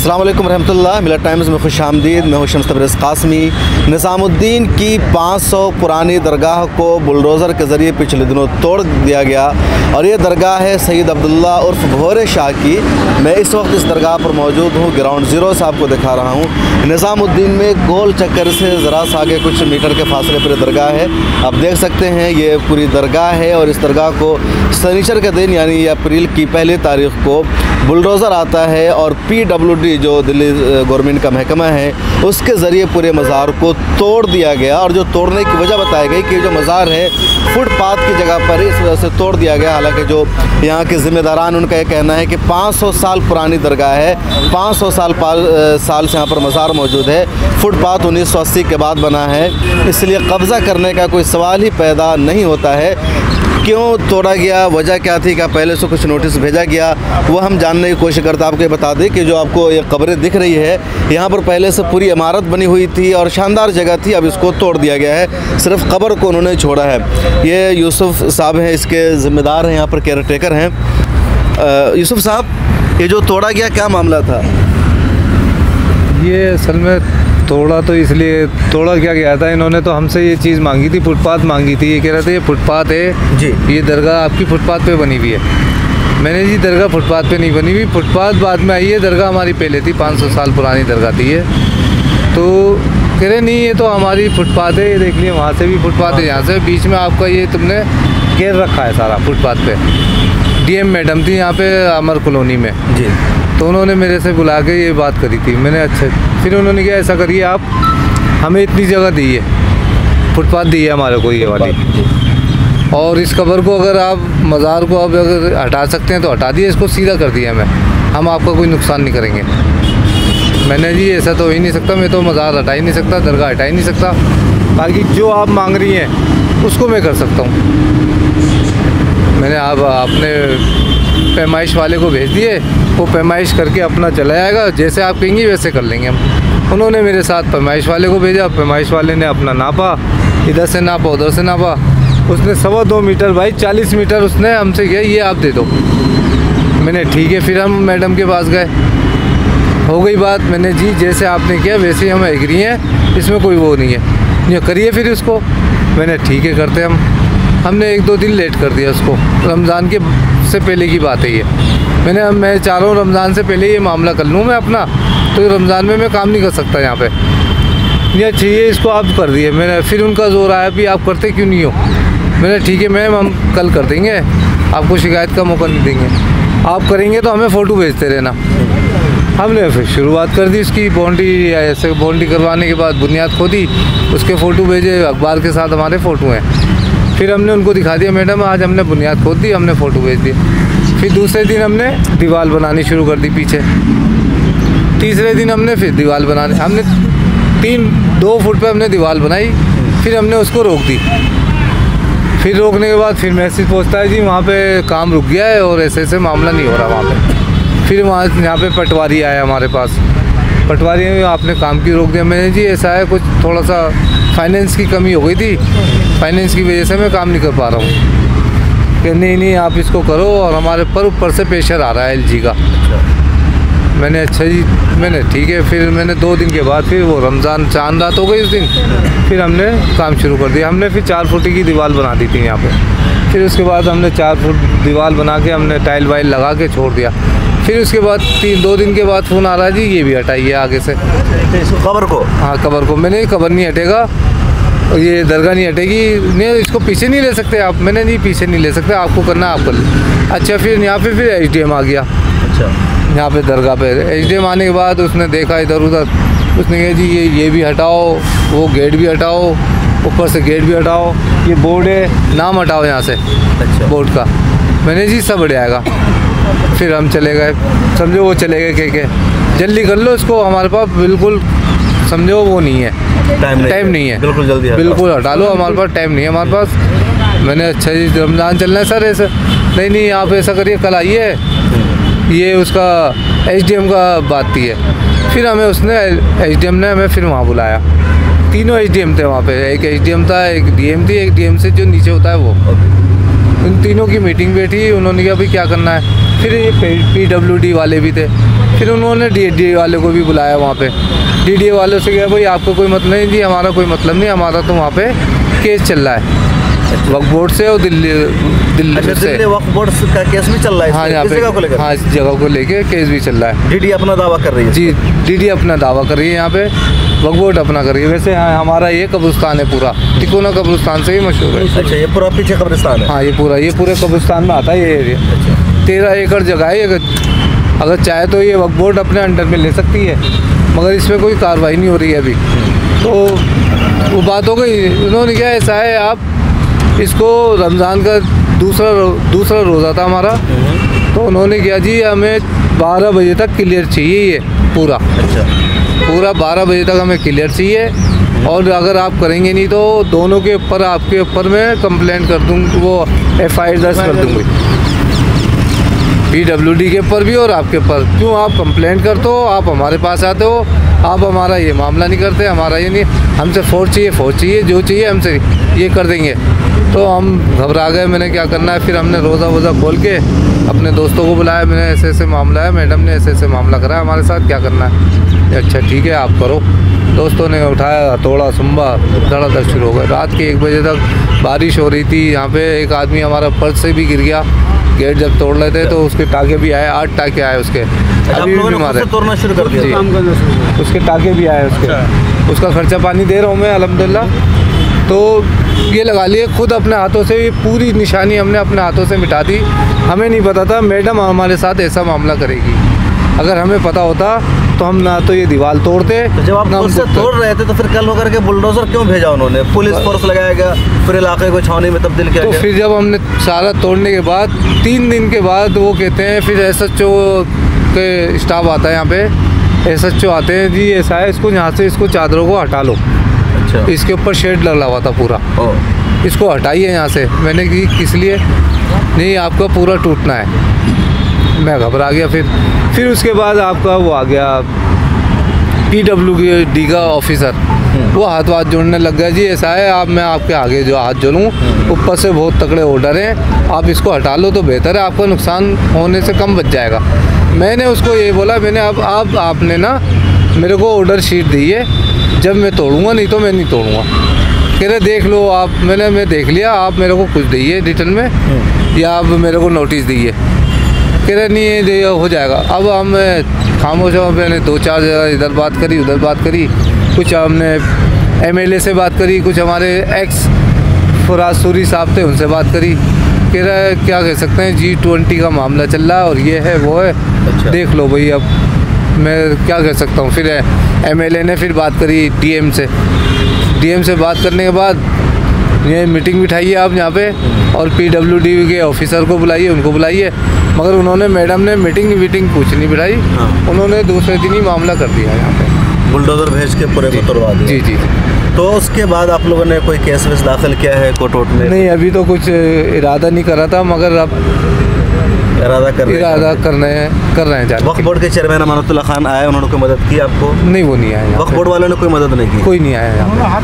अस्सलाम वालेकुम रहमतुल्लाह। मिलत टाइम्स में खुश आमदीद। मैं हूं शम्स तबरेज़ कासमी। निज़ामुद्दीन की 500 पुरानी दरगाह को बुलडोज़र के ज़रिए पिछले दिनों तोड़ दिया गया और ये दरगाह है सैयद अब्दुल्ला उर्फ़ भोरे शाह की। मैं इस वक्त इस दरगाह पर मौजूद हूँ। ग्राउंड ज़ीरो से आपको दिखा रहा हूँ। निज़ामुद्दीन में गोल चक्कर से ज़रा सा आगे कुछ मीटर के फासले पर दरगाह है। आप देख सकते हैं ये पूरी दरगाह है और इस दरगाह को शनिचर के दिन यानी अप्रैल की पहली तारीख़ को बुलडोज़र आता है और PWD जो दिल्ली गवर्नमेंट का महकमा है उसके ज़रिए पूरे मज़ार को तोड़ दिया गया। और जो तोड़ने की वजह बताई गई कि जो मज़ार है फुटपाथ की जगह पर इस वजह से तोड़ दिया गया। हालांकि जो यहाँ के ज़िम्मेदारान उनका ये कहना है कि 500 साल पुरानी दरगाह है, 500 साल से यहाँ पर मज़ार मौजूद है। फुटपाथ 1980 के बाद बना है, इसलिए कब्ज़ा करने का कोई सवाल ही पैदा नहीं होता है। क्यों तोड़ा गया, वजह क्या थी, क्या पहले से कुछ नोटिस भेजा गया, वो हम जानने की कोशिश करते। आपको ये बता दें कि जो आपको ये कब्रें दिख रही है यहाँ पर पहले से पूरी इमारत बनी हुई थी और शानदार जगह थी। अब इसको तोड़ दिया गया है, सिर्फ कब्र को उन्होंने छोड़ा है। ये यूसुफ साहब हैं, इसके ज़िम्मेदार हैं, यहाँ पर केयर टेकर हैं। यूसुफ साहब, ये जो तोड़ा गया क्या मामला था? ये असल में तोड़ा तो इसलिए तोड़ा क्या गया था, इन्होंने तो हमसे ये चीज़ मांगी थी, फुटपाथ मांगी थी। ये कह रहे थे ये फुटपाथ है जी, ये दरगाह आपकी फुटपाथ पे बनी हुई है। मैंने जी दरगाह फुटपाथ पे नहीं बनी हुई, फुटपाथ बाद में आई है, दरगाह हमारी पहले थी, 500 साल पुरानी दरगाह थी ये। तो कह रहे नहीं ये तो हमारी फुटपाथ है, ये देख लिए वहाँ से भी फुटपाथ है, यहाँ से बीच में आपका ये तुमने घेर रखा है सारा फुटपाथ पे। DM मैडम थी यहाँ पे अमर कॉलोनी में जी, तो उन्होंने मेरे से बुला के ये बात करी थी। मैंने अच्छा, फिर उन्होंने कहा ऐसा करिए आप हमें इतनी जगह दी है, फुटपाथ दी है हमारे को ये वाली, और इस कब्र को अगर आप मज़ार को अब अगर हटा सकते हैं तो हटा दिए, इसको सीधा कर दिया हम आपका कोई नुकसान नहीं करेंगे। मैंने जी ऐसा तो हो ही नहीं सकता, मैं तो मज़ार हटा ही नहीं सकता, दरगाह हटा ही नहीं सकता। बाकी जो आप मांग रही हैं उसको मैं कर सकता हूँ। मैंने आप अपने पैमाइश वाले को भेज दिए, वो पैमाइश करके अपना चला जाएगा, जैसे आप कहेंगे वैसे कर लेंगे हम। उन्होंने मेरे साथ पैमाइश वाले को भेजा, पैमाइश वाले ने अपना नापा, इधर से नापा उधर से नापा, उसने 2.25 मीटर बाई 40 मीटर उसने हमसे किया, ये आप दे दो। मैंने ठीक है, फिर हम मैडम के पास गए, हो गई बात। मैंने जी जैसे आपने किया वैसे ही हम एग्री हैं, इसमें कोई वो नहीं है, ये करिए फिर इसको। मैंने ठीक है करते हमने 1-2 दिन लेट कर दिया उसको, रमज़ान के से पहले की बात है ये। मैं चाह रहा हूँ रमज़ान से पहले ये मामला कर लूँ मैं अपना, तो रमज़ान में मैं काम नहीं कर सकता यहाँ पे, ये चाहिए इसको आप कर दिए। मैंने फिर उनका जोर आया भी आप करते क्यों नहीं हो। मैंने ठीक है मैम हम कल कर देंगे, आपको शिकायत का मौका नहीं देंगे, आप करेंगे तो हमें फ़ोटो भेजते रहना। हमने फिर शुरुआत कर दी इसकी बाउंड्री, ऐसे बाउंड्री करवाने के बाद बुनियाद खोदी, उसके फ़ोटो भेजे, अखबार के साथ हमारे फ़ोटो हैं। फिर हमने उनको दिखा दिया, मैडम आज हमने बुनियाद खोद दी, हमने फ़ोटो भेज दिए। फिर दूसरे दिन हमने दीवार बनानी शुरू कर दी पीछे। तीसरे दिन हमने फिर दीवार बनाने, हमने 2 फुट पे हमने दीवार बनाई, फिर हमने उसको रोक दी। फिर रोकने के बाद फिर मैसेज पहुंचता है जी वहाँ पे काम रुक गया है और ऐसे मामला नहीं हो रहा वहाँ पे। फिर यहाँ पे पटवारी आया हमारे पास, पटवारी ने आपने काम की रोक दिया। मैंने जी ऐसा है कुछ थोड़ा सा फाइनेंस की कमी हो गई थी, फाइनेंस की वजह से मैं काम नहीं कर पा रहा हूँ। कि नहीं आप इसको करो, और हमारे पर ऊपर से प्रेशर आ रहा है LG का। मैंने अच्छा जी, मैंने ठीक है। फिर मैंने 2 दिन के बाद फिर वो रमज़ान चांद रात हो गई उस दिन, फिर हमने काम शुरू कर दिया। हमने फिर 4 फुट की दीवार बना दी थी यहाँ पे। फिर उसके बाद हमने 4 फुट दीवार बना के हमने टाइल वाइल लगा के छोड़ दिया। फिर उसके बाद 2 दिन के बाद फ़ोन आ रहा है जी ये भी हटाइए आगे से कब्र को। हाँ कब्र को। मैंने कब्र नहीं हटेगा, ये दरगाह नहीं हटेगी, नहीं इसको पीछे नहीं ले सकते आप। मैंने नहीं पीछे नहीं ले सकते, आपको करना आप कर ले। अच्छा फिर यहाँ पे फिर SDM आ गया। अच्छा यहाँ पे दरगाह पे SDM आने के बाद उसने देखा इधर उधर, उसने कहा जी ये भी हटाओ, वो गेट भी हटाओ, ऊपर से गेट भी हटाओ, ये बोर्ड है नाम हटाओ यहाँ से। अच्छा बोर्ड का। मैंने जी सब हट जाएगा। फिर हम चले गए, समझो वो चले गए कह के जल्दी कर लो इसको, हमारे पास बिल्कुल समझो वो नहीं है, टाइम नहीं है, बिल्कुल जल्दी बिल्कुल हटा लो, हमारे पास टाइम नहीं है हमारे पास। मैंने अच्छा जी रमज़ान चलना है सर ऐसे, नहीं आप ऐसा करिए कल आइए, ये उसका SDM का बात थी है। फिर हमें उसने SDM ने हमें फिर वहाँ बुलाया, तीनों SDM थे वहाँ पे, एक SDM था, एक DM थी, एक DM से जो नीचे होता है वो। उन तीनों की मीटिंग बैठी, उन्होंने कहा भाई क्या करना है। फिर ये PWD वाले भी थे, फिर उन्होंने DDA वाले को भी बुलाया वहाँ पे। DDA वालों से कहा भाई आपको कोई मतलब नहीं जी, हमारा कोई मतलब नहीं, हमारा तो वहाँ पे केस चल रहा है वक्फ बोर्ड से और दिल्ली दिल्ली वक्फ बोर्ड का केस भी चल रहा है। हाँ, यहाँ पे हाँ, इस जगह को लेके केस भी चल रहा है। DDA अपना दावा कर रही है जी, DDA अपना दावा कर रही है, यहाँ पे वक्फ बोर्ड अपना कर रही है। वैसे हाँ, हमारा ये कब्रिस्तान है पूरा, तिकोना कब्रिस्तान से ही मशहूर है। अच्छा, ये पूरा पीछे कब्रिस्तान है? हाँ, ये पूरे कब्रिस्तान में आता है ये एरिया। 13 एकड़ जगह है। अगर चाहे तो ये वक्फ बोर्ड अपने अंडर में ले सकती है, मगर इसमें कोई कार्रवाई नहीं हो रही है अभी। तो वो बात हो गई, उन्होंने क्या ऐसा है, आप इसको रमज़ान का दूसरा रोज़ा था हमारा, तो उन्होंने क्या जी हमें 12 बजे तक क्लियर चाहिए ये पूरा। अच्छा, पूरा 12 बजे तक हमें क्लियर चाहिए, और अगर आप करेंगे नहीं तो दोनों के ऊपर, आपके ऊपर मैं कंप्लेंट कर दूँगी, वो FIR दर्ज कर दूँगी, PWD के ऊपर भी और आपके ऊपर। क्यों आप कंप्लेंट करते हो, आप हमारे पास आते हो, आप हमारा ये मामला नहीं करते, हमारा ये नहीं, हमसे फौज चाहिए, जो चाहिए हमसे ये कर देंगे। तो हम घबरा गए, मैंने क्या करना है, फिर हमने रोज़ा वोज़ा खोल के अपने दोस्तों को बुलाया, मैंने ऐसे मामला है, मैडम ने ऐसे मामला करा है हमारे साथ, क्या करना है? अच्छा ठीक है, आप करो। दोस्तों ने उठाया, तोड़ा सुम्बा, धड़ाधड़ शुरू हो गया। रात के 1 बजे तक बारिश हो रही थी, यहाँ पे एक आदमी हमारा पर्स से भी गिर गया। गेट जब तोड़ रहे थे तो उसके टाके भी आए, 8 टाके आए उसके, अभी भी बीमार है। तोड़ना शुरू कर दिया, उसके टाके भी आए उसके। उसका खर्चा पानी दे रहा हूँ मैं अल्हम्दुलिल्लाह। तो ये लगा लिए खुद अपने हाथों से, पूरी निशानी हमने अपने हाथों से मिटा दी। हमें नहीं पता था मैडम हमारे साथ ऐसा मामला करेगी। अगर हमें पता होता तो हम ना तो ये दीवार तोड़ते। तो जब आप उससे तोड़ रहे थे तो फिर कल होकर के बुलडोजर क्यों भेजा उन्होंने? पुलिस फोर्स लगाया गया, फिर इलाके को छावनी में तब्दील किया गया। तो फिर जब हमने सारा तोड़ने के बाद 3 दिन के बाद वो कहते हैं, फिर SHO के स्टाफ आता है यहाँ पे, SHO आते हैं जी ऐसा है, इसको यहाँ से इसको चादरों को हटा लो। अच्छा, इसके ऊपर शेड लगा हुआ था पूरा, इसको हटाइए यहाँ से। मैंने कि किस लिए? नहीं, आपका पूरा टूटना है। मैं घबरा गया। फिर उसके बाद आपका वो आ गया PWD का ऑफिसर, वो हाथ जोड़ने लग गया जी ऐसा है, आप मैं आपके आगे जो हाथ जोड़ूँ, ऊपर से बहुत तगड़े ऑर्डर हैं, आप इसको हटा लो तो बेहतर है, आपका नुकसान होने से कम बच जाएगा। मैंने उसको ये बोला, मैंने अब आपने ना मेरे को ऑर्डर शीट दी है, जब मैं तोड़ूंगा, नहीं तो मैं नहीं तोड़ूंगा। कह रहे देख लो आप। मैं देख लिया, आप मेरे को कुछ दीजिए रिटर्न में, या आप मेरे को नोटिस दीजिए। कह रहे नहीं ये हो जाएगा। अब हम खामोश हो, मैंने 2-4 जगह इधर बात करी, उधर बात करी, कुछ हमने MLA से बात करी, कुछ हमारे एक्स फराज सूरी साहब थे उनसे बात करी। कह रहे क्या कह सकते हैं, G20 का मामला चल रहा है और ये है वो है। अच्छा, देख लो भाई, अब मैं क्या कह सकता हूँ। फिर MLA ने फिर बात करी DM से बात करने के बाद ये मीटिंग बिठाइए आप यहाँ पे, और PWD के ऑफिसर को बुलाइए, उनको बुलाइए। मगर उन्होंने, मैडम ने मीटिंग कुछ नहीं बिठाई। हाँ। उन्होंने दूसरे दिन ही मामला कर दिया यहाँ पे, बुलडोजर भेज के पूरे को तोड़वा दिया। जी। तो उसके बाद आप लोगों ने कोई केस वेस दाखिल किया है कोर्ट में? नहीं, अभी तो कुछ इरादा नहीं करा था, मगर अब इरादा कर रहे हैं। वक्फ बोर्ड के चेयरमैन अमानतुल्लाह खान आए, उन्होंने कोई मदद की आपको? नहीं, वो नहीं आए। वक्फ बोर्ड वालों ने कोई मदद नहीं की? कोई नहीं आया।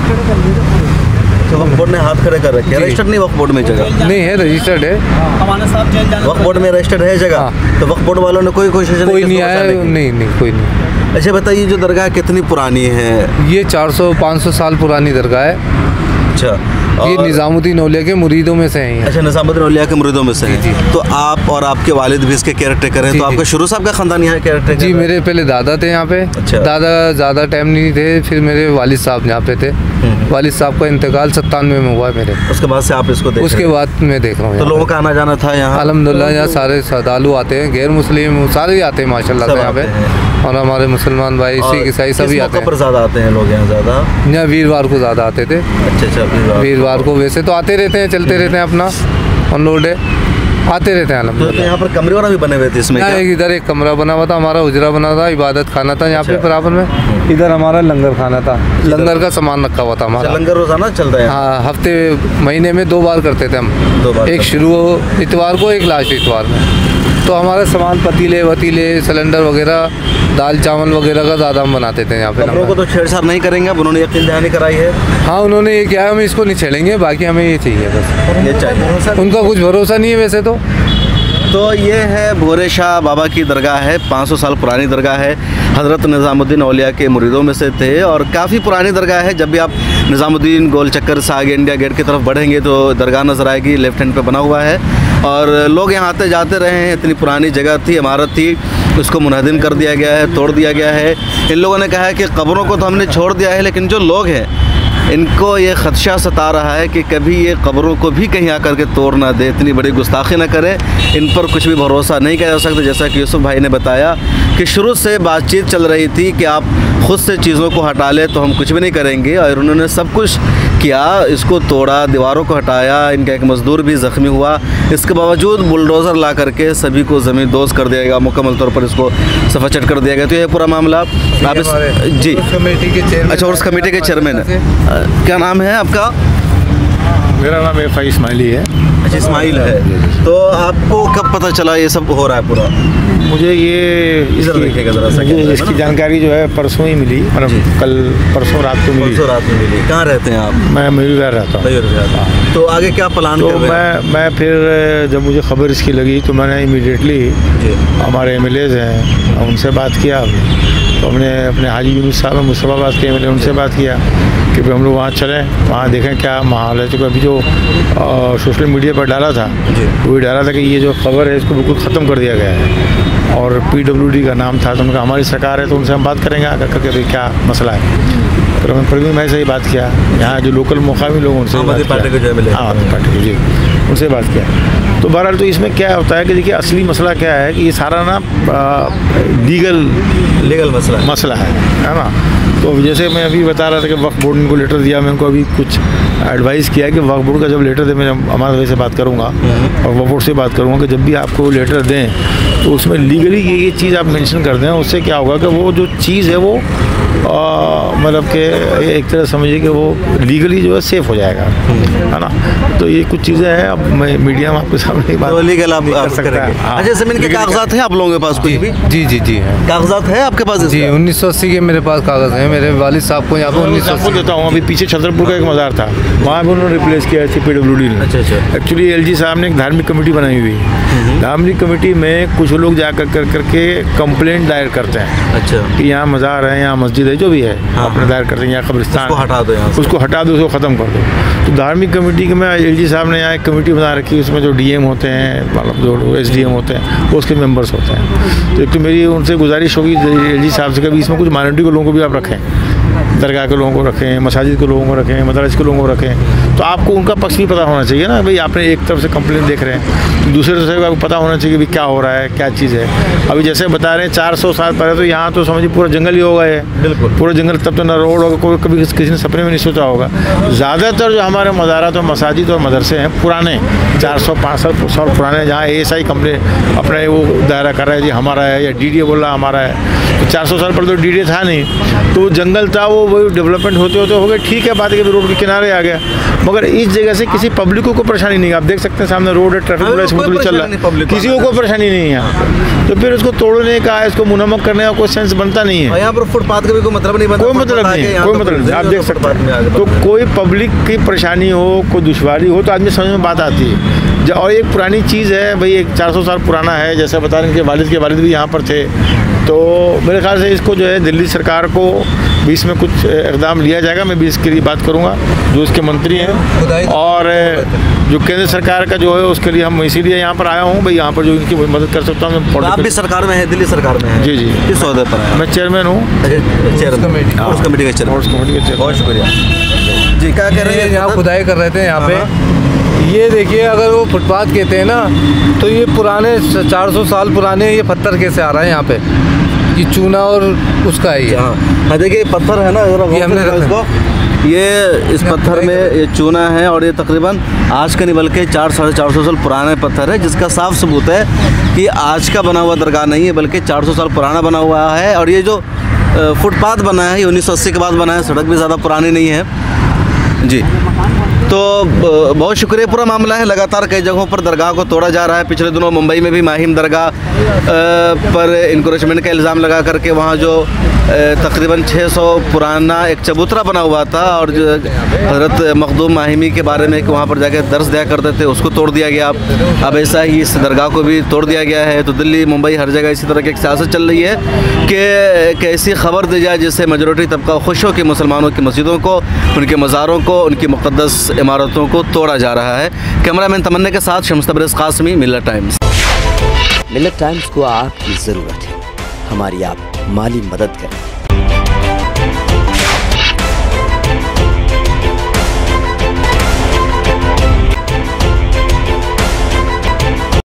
तो वक्फ बोर्ड ने हाथ खड़े कर रखे। रजिस्टर्ड नहीं वक्फ बोर्ड में जगह? नहीं है, रजिस्टर्ड है। वक्फ बोर्ड में रजिस्टर्ड है जगह। हाँ। तो वक्फ बोर्ड वालों ने कोई कोशिश नहीं आया? नहीं, कोई नहीं। अच्छा बताइए, जो दरगाह कितनी पुरानी है? ये 400-500 साल पुरानी दरगाह है। अच्छा, ये निज़ामुद्दीन औलिया के मुरीदों में से हैं। अच्छा, निज़ामुद्दीन औलिया के मुरीदों में से हैं। तो आप और आपके वालिद भी इसके केयर टेकर हैं। तो आपका शुरू से आपका ख़ानदान यहाँ केयर टेकर? जी, मेरे पहले दादा थे यहाँ पे। अच्छा। दादा ज़्यादा टाइम नहीं थे, फिर मेरे वालिद साहब यहाँ पे थे। वालिद साहब का इंतकाल 97 में हुआ है मेरे। उसके बाद से आप इसको देख? उसके बाद मैं देख रहा हूँ। तो लोगों का आना जाना था यहाँ? अल्हम्दुलिल्लाह, यहाँ सारे श्रद्धालु आते हैं, गैर मुस्लिम सारे ही आते हैं माशाल्लाह से यहाँ पे, और हमारे मुसलमान भाई, सिख ईसाई सभी आते हैं। ज़्यादा आते हैं लोग यहाँ? ज़्यादा यहाँ वीरवार को ज़्यादा आते थे। अच्छा, वीरवार को। वैसे तो आते रहते हैं, चलते रहते हैं, अपना ऑनलोड है, आते रहते हैं। तो यहाँ पर कमरे वाला भी बने हुए थे इसमें? इधर एक कमरा बना हुआ था, हमारा हुजरा बना था, इबादत खाना था यहाँ पे बराबर में। इधर हमारा लंगर खाना था, लंगर का सामान रखा हुआ था हमारा। लंगर रोजाना चलता है? हाँ, हफ्ते महीने में 2 बार करते थे हम। 2 बार? एक शुरू इतवार को, एक लास्ट इतवार में। तो हमारा सामान पतीले वतीले, सिलेंडर वगैरह, दाल चावल वगैरह का ज़्यादा हम बनाते थे यहाँ पे। कमरों को तो छेड़छाड़ नहीं करेंगे अब? उन्होंने यकीन दहानी कराई है? हाँ, उन्होंने ये किया है, हम इसको नहीं छेड़ेंगे, बाकी हमें ये चाहिए बस। ये चाहिए? उनका कुछ भरोसा नहीं है वैसे तो। तो ये है भोरे शाह बाबा की दरगाह है, 500 साल पुरानी दरगाह है। हज़रत निज़ामुद्दीन औलिया के मुरीदों में से थे और काफ़ी पुरानी दरगाह है। जब भी आप निज़ामुद्दीन गोल चक्कर से आगे इंडिया गेट की तरफ बढ़ेंगे तो दरगाह नज़र आएगी, लेफ्ट हैंड पे बना हुआ है। और लोग यहाँ आते जाते रहे हैं, इतनी पुरानी जगह थी, इमारत थी, उसको मुनहदिम कर दिया गया है, तोड़ दिया गया है। इन लोगों ने कहा है कि कब्रों को तो हमने छोड़ दिया है, लेकिन जो लोग हैं इनको ये ख़दशा सता रहा है कि कभी ये कब्रों को भी कहीं आकर के तोड़ ना दे, इतनी बड़ी गुस्ताखी ना करे। इन पर कुछ भी भरोसा नहीं किया जा सकता। जैसा कि यूसुफ भाई ने बताया कि शुरू से बातचीत चल रही थी कि आप ख़ुद से चीज़ों को हटा ले तो हम कुछ भी नहीं करेंगे, और उन्होंने सब कुछ किया, इसको तोड़ा, दीवारों को हटाया। इनका एक मज़दूर भी ज़ख्मी हुआ। इसके बावजूद बुलडोज़र ला करके सभी को ज़मीन दोज़ कर दिया गया, मुकम्मल तौर पर इसको सफाचट कर दिया गया। तो ये पूरा मामला आप इस जी कमेटी के चेयरमैन, अच्छा, उस कमेटी के चेयरमैन है। क्या नाम है आपका? मेरा नाम एफआई इस्माइली है। अच्छा, इस्माइल है। तो आपको कब पता चला ये सब हो रहा है पूरा? मुझे ये इसकी जानकारी जो है परसों ही मिली, मतलब कल परसों रात को मिली। परसों रात में मिली। कहाँ रहते हैं आप? मैं मयूर रहता हूँ। तो आगे क्या प्लान? तो मैं फिर जब मुझे खबर इसकी लगी तो मैंने इमीडिएटली हमारे MLAs हैं उनसे बात किया। तो हमने अपने हाजी यूनुस साहब मुस्तफाबाद के MLA उनसे बात किया कि भाई हम लोग वहाँ चलें, वहाँ देखें क्या माहौल है। तो अभी जो सोशल मीडिया पर डाला था वही डाला था कि ये जो खबर है इसको बिल्कुल ख़त्म कर दिया गया है, और PWD का नाम था। तो उनका हमारी सरकार है तो उनसे हम बात करेंगे आकर करके भाई क्या मसला है। फिर हमने प्रवीण भाई से ही बात किया, यहाँ जो लोकल मुकामी लोग उनसे पार्टी के जी उनसे बात किया। तो बहरहाल तो इसमें क्या होता है कि देखिए असली मसला क्या है कि ये सारा ना लीगल मसला है ना। तो जैसे मैं अभी बता रहा था कि वक्फ बोर्ड ने उनको लेटर दिया, मैं उनको अभी कुछ एडवाइस किया कि वक्फ बोर्ड का जब लेटर दे, मैं अमानत भाई से बात करूंगा और वक्फ बोर्ड से बात करूंगा कि जब भी आपको लेटर दें तो उसमें लीगली ये चीज़ आप मेंशन कर दें। उससे क्या होगा कि वो जो चीज़ है वो मतलब कि एक तरह समझिए कि वो लीगली जो है सेफ हो जाएगा, है ना। तो ये कुछ चीज़ें हैं, अब मैं मीडिया में आपके सामने बात तो लीगल आप कर सकते हैं। अच्छा, ज़मीन के कागजात हैं आप लोगों के पास? कुछ भी? जी है, कागजात है आपके पास? जी 1980 के मेरे पास कागज़ हैं। मेरे वालिद साहब को यहाँ पर 1980 देता हूँ। अभी पीछे छतरपुर का एक मज़ार था, वहाँ भी उन्होंने रिप्लेस किया है PWD ने। अच्छा। एक्चुअली LG साहब ने एक धार्मिक कमेटी बनाई हुई है। धार्मिक कमेटी में कुछ लोग जा करके कंप्लेंट दायर करते हैं। अच्छा, कि यहाँ मज़ार है, यहाँ मस्जिद है, जो भी है अपने दायर करते हैं, यहाँ कब्रिस्तान, उसको हटा दो, उसको ख़त्म कर दो। तो धार्मिक कमेटी के में LG साहब ने यहाँ एक कमेटी बना रखी है, उसमें जो DM होते हैं, मतलब जो SDM होते हैं, वो उसके मेंबर्स होते हैं। तो एक तो मेरी उनसे गुजारिश होगी LG साहब से, कभी इसमें कुछ माइनॉरिटी के लोगों को भी आप रखें, दरगाह के लोगों को रखें, मसाजिद के लोगों को रखें, मदरस के लोगों को रखें। तो आपको उनका पक्ष भी पता होना चाहिए ना, भाई आपने एक तरफ से कंप्लेंट देख रहे हैं, दूसरे तरफ से आपको पता होना चाहिए कि भाई क्या हो रहा है, क्या चीज़ है। अभी जैसे बता रहे हैं 400 साल पहले तो यहाँ तो समझिए पूरा जंगल ही होगा, है बिल्कुल पूरा जंगल। तब तो ना रोड होगा, कोई कभी किसी ने सपने में नहीं सोचा होगा। ज़्यादातर जो हमारे मज़ारात और मसाजिद और मदरसे हैं पुराने 400-500 साल पुराने, जहाँ ASI कंप्लेन अपने वो दायरा कर रहा है जी हमारा है, या DDA बोल रहा हमारा है। तो 400 साल पहले तो DDA था नहीं, तो जंगल था, वो डेवलपमेंट होते होते हो गए। ठीक है, बात है कि रोड के किनारे आ गया, मगर इस जगह से किसी पब्लिक को कोई परेशानी नहीं है। आप देख सकते हैं सामने रोड है, ट्रैफिक पूरा स्मूथली चल रहा है, किसी को कोई परेशानी नहीं है यहाँ। तो फिर उसको तोड़ने का, इसको मुनम्मक करने का कोई सेंस बनता नहीं है। यहाँ पर फुटपाथ का भी कोई मतलब नहीं बनता, कोई मतलब नहीं, आप देख सकते हैं। तो कोई पब्लिक की परेशानी हो, कोई दुश्वारी हो तो आदमी समझ में बात आती है। और एक पुरानी चीज़ है भाई, एक 400 साल पुराना है, जैसे बता रहे हैं कि वालिद भी यहाँ पर थे। तो मेरे ख्याल से इसको जो है दिल्ली सरकार को भी इसमें कुछ इक़दाम लिया जाएगा। मैं भी इसके लिए बात करूँगा जो इसके मंत्री हैं, और जो केंद्र सरकार का जो है उसके लिए हम इसीलिए यहाँ पर आया हूँ भाई, यहाँ पर जो इनकी मदद कर सकता हूँ मैं। आप भी सरकार में है, दिल्ली सरकार में है? जी किस ओहदे पर? मैं चेयरमैन हूँ, कमेटी का चेयरमैन। बहुत शुक्रिया जी। क्या कह रहे हैं? यहाँ खुदाई कर रहे थे यहाँ पे। ये देखिए, अगर वो फुटपाथ कहते हैं ना, तो ये पुराने 400 साल पुराने ये पत्थर कैसे आ रहा है यहाँ पे? ये चूना और उसका है ये। हाँ देखिए, पत्थर है ना, ये हमने इसको, ये इस पत्थर में ये चूना है, और ये तकरीबन आज का नहीं बल्कि 400-450 साल पुराना पत्थर है, जिसका साफ सबूत है कि आज का बना हुआ दरगाह नहीं है, बल्कि 400 साल पुराना बना हुआ है। और ये जो फुटपाथ बना है ये 1980 के बाद बना है, सड़क भी ज़्यादा पुरानी नहीं है जी। तो बहुत शुक्रिया। पूरा मामला है, लगातार कई जगहों पर दरगाह को तोड़ा जा रहा है। पिछले दिनों मुंबई में भी माहिम दरगाह पर इंक्रोचमेंट का इल्ज़ाम लगा करके वहाँ जो तकरीबन 600 पुराना एक चबूतरा बना हुआ था, और जो हज़रत मखदूम माहिमी के बारे में कि वहाँ पर जाकर दर्स दिया करते थे, उसको तोड़ दिया गया। अब ऐसा ही इस दरगाह को भी तोड़ दिया गया है। तो दिल्ली, मुंबई, हर जगह इसी तरह की एक सियासत चल रही है कि कैसी खबर दी जाए जिससे मेजॉरिटी तबका खुश हो कि मुसलमानों की मस्जिदों को, उनके मज़ारों को, उनकी मुक़द्दस इमारतों को तोड़ा जा रहा है। कैमरामैन तमन्ना के साथ शम्स तबरेज़ कासमी, मिल्लत टाइम्स। मिल्लत टाइम्स को आपकी ज़रूरत है, हमारी आप माली मदद करें।